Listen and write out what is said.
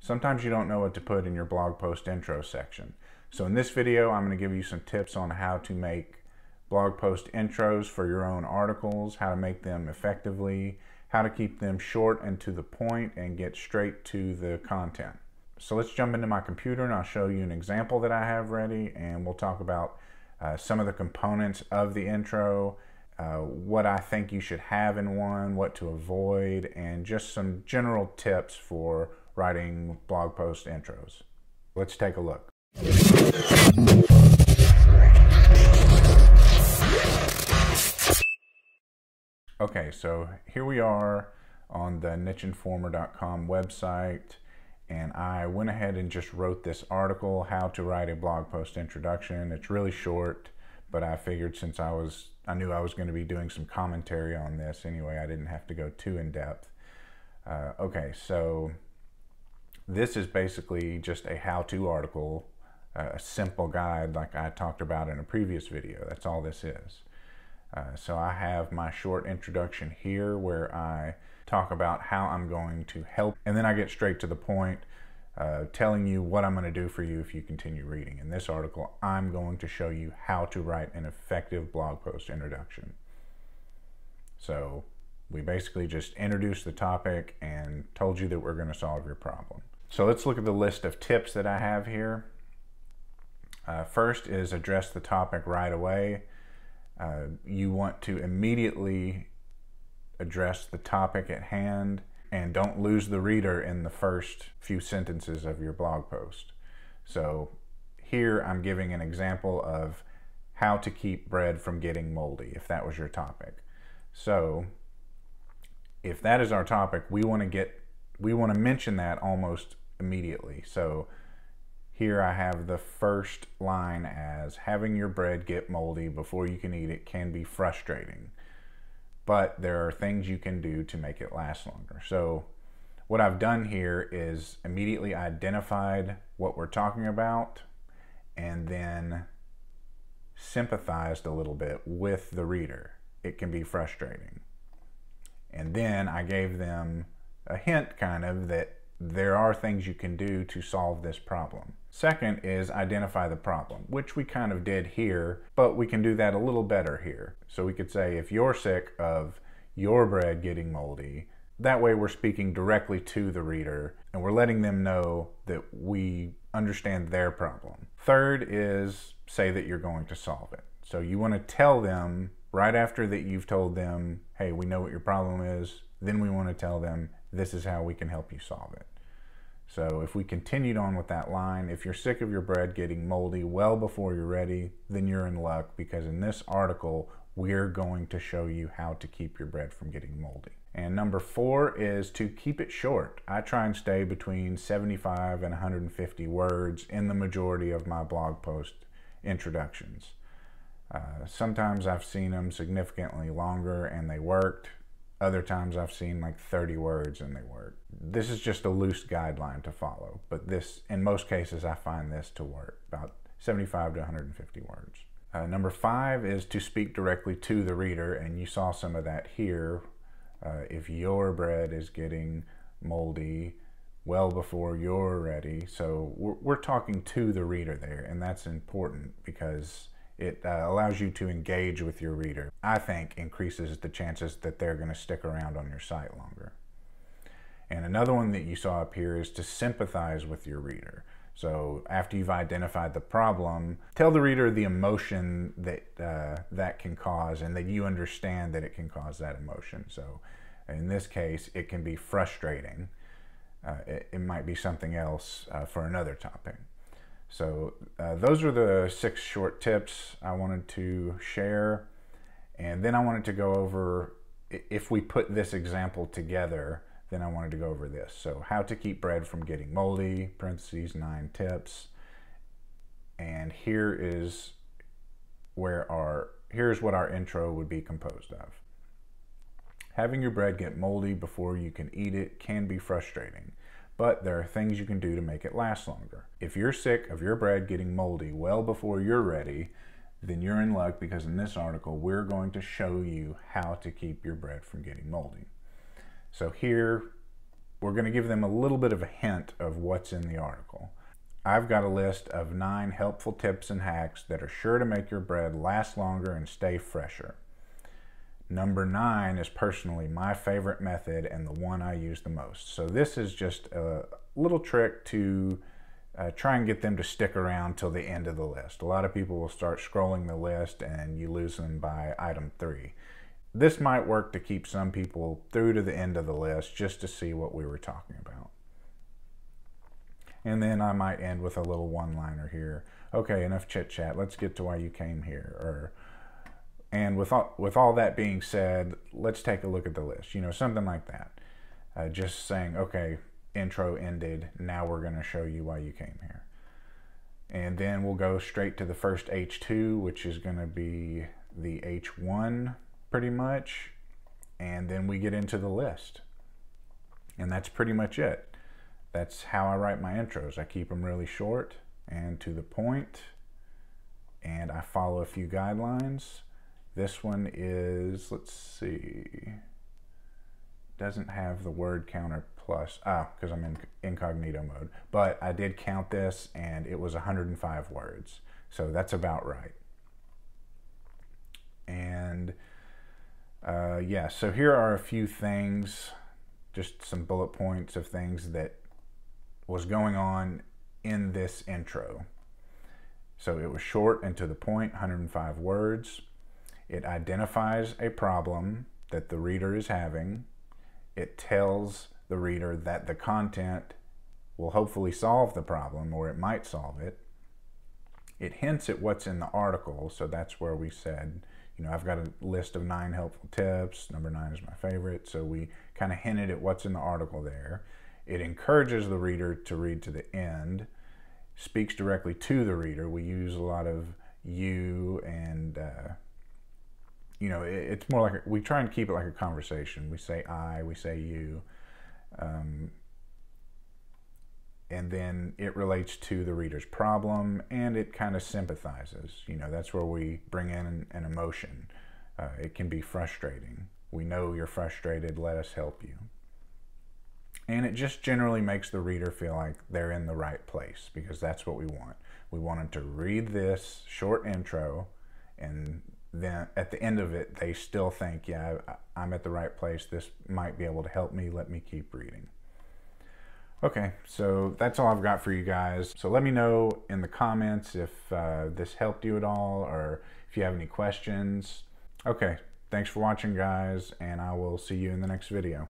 Sometimes you don't know what to put in your blog post intro section. So in this video, I'm going to give you some tips on how to make blog post intros for your own articles, how to make them effectively, how to keep them short and to the point and get straight to the content. So let's jump into my computer and I'll show you an example that I have ready, and we'll talk about some of the components of the intro, what I think you should have in one, what to avoid, and just some general tips for writing blog post intros. Let's take a look. Okay, so here we are on the nichinformer.com website, and I went ahead and just wrote this article, how to write a blog post introduction. It's really short, but I figured since I knew I was going to be doing some commentary on this anyway, I didn't have to go too in depth. Okay, so this is basically just a how-to article, a simple guide like I talked about in a previous video. That's all this is. So I have my short introduction here where I talk about how I'm going to help, and then I get straight to the point, telling you what I'm going to do for you if you continue reading. In this article, I'm going to show you how to write an effective blog post introduction. So we basically just introduced the topic and told you that we're going to solve your problem. So let's look at the list of tips that I have here. First is address the topic right away. You want to immediately address the topic at hand and don't lose the reader in the first few sentences of your blog post. So here I'm giving an example of how to keep bread from getting moldy, if that was your topic. So if that is our topic, we want to mention that almost immediately. So here I have the first line as, having your bread get moldy before you can eat it can be frustrating, but there are things you can do to make it last longer. So what I've done here is immediately identified what we're talking about and then sympathized a little bit with the reader. It can be frustrating. And then I gave them a hint kind of that there are things you can do to solve this problem. Second is identify the problem, which we kind of did here, but we can do that a little better here. So we could say, if you're sick of your bread getting moldy, that way we're speaking directly to the reader and we're letting them know that we understand their problem. Third is say that you're going to solve it. So you want to tell them right after that you've told them, hey, we know what your problem is, then we want to tell them this is how we can help you solve it. So if we continued on with that line, if you're sick of your bread getting moldy well before you're ready, then you're in luck, because in this article, we're going to show you how to keep your bread from getting moldy. And number 4 is to keep it short. I try and stay between 75 and 150 words in the majority of my blog post introductions. Sometimes I've seen them significantly longer and they worked. Other times I've seen like 30 words and they work. This is just a loose guideline to follow, but this, in most cases, I find this to work, about 75 to 150 words. Number 5 is to speak directly to the reader, and you saw some of that here. If your bread is getting moldy well before you're ready. So we're talking to the reader there, and that's important because it allows you to engage with your reader. I think increases the chances that they're going to stick around on your site longer. And another one that you saw up here is to sympathize with your reader. So after you've identified the problem, tell the reader the emotion that that can cause and that you understand that it can cause that emotion. So in this case, it can be frustrating. It might be something else for another topic. So those are the 6 short tips I wanted to share. And then I wanted to go over, if we put this example together, then I wanted to go over this. So how to keep bread from getting moldy, parentheses 9 tips. And here's what our intro would be composed of. Having your bread get moldy before you can eat it can be frustrating, but there are things you can do to make it last longer. If you're sick of your bread getting moldy well before you're ready, then you're in luck, because in this article, we're going to show you how to keep your bread from getting moldy. So here we're going to give them a little bit of a hint of what's in the article. I've got a list of 9 helpful tips and hacks that are sure to make your bread last longer and stay fresher. Number 9 is personally my favorite method and the one I use the most. So this is just a little trick to try and get them to stick around till the end of the list. A lot of people will start scrolling the list and you lose them by item 3. This might work to keep some people through to the end of the list just to see what we were talking about. And then I might end with a little one-liner here. Okay, enough chit-chat. Let's get to why you came here. And with all that being said, let's take a look at the list. You know, something like that. Just saying, okay, intro ended. Now we're going to show you why you came here. And then we'll go straight to the first H2, which is going to be the H1 pretty much. And then we get into the list. And that's pretty much it. That's how I write my intros. I keep them really short and to the point, and I follow a few guidelines. This one is, let's see, doesn't have the word counter plus, because I'm in incognito mode, but I did count this and it was 105 words. So that's about right. And yeah, so here are a few things, just some bullet points of things that was going on in this intro. So it was short and to the point, 105 words. It identifies a problem that the reader is having. It tells the reader that the content will hopefully solve the problem, or it might solve it. It hints at what's in the article, so that's where we said, you know, I've got a list of 9 helpful tips. Number 9 is my favorite, so we kind of hinted at what's in the article there. It encourages the reader to read to the end, speaks directly to the reader. We use a lot of you and, you know, it's more like, we try and keep it like a conversation. We say I, we say you. And then it relates to the reader's problem and it kind of sympathizes. You know, that's where we bring in an emotion. It can be frustrating. We know you're frustrated, let us help you. And it just generally makes the reader feel like they're in the right place, because that's what we want. We want them to read this short intro, and then at the end of it, they still think, yeah, I'm at the right place. This might be able to help me. Let me keep reading. Okay, so that's all I've got for you guys. So let me know in the comments if this helped you at all, or if you have any questions. Okay, thanks for watching, guys, and I will see you in the next video.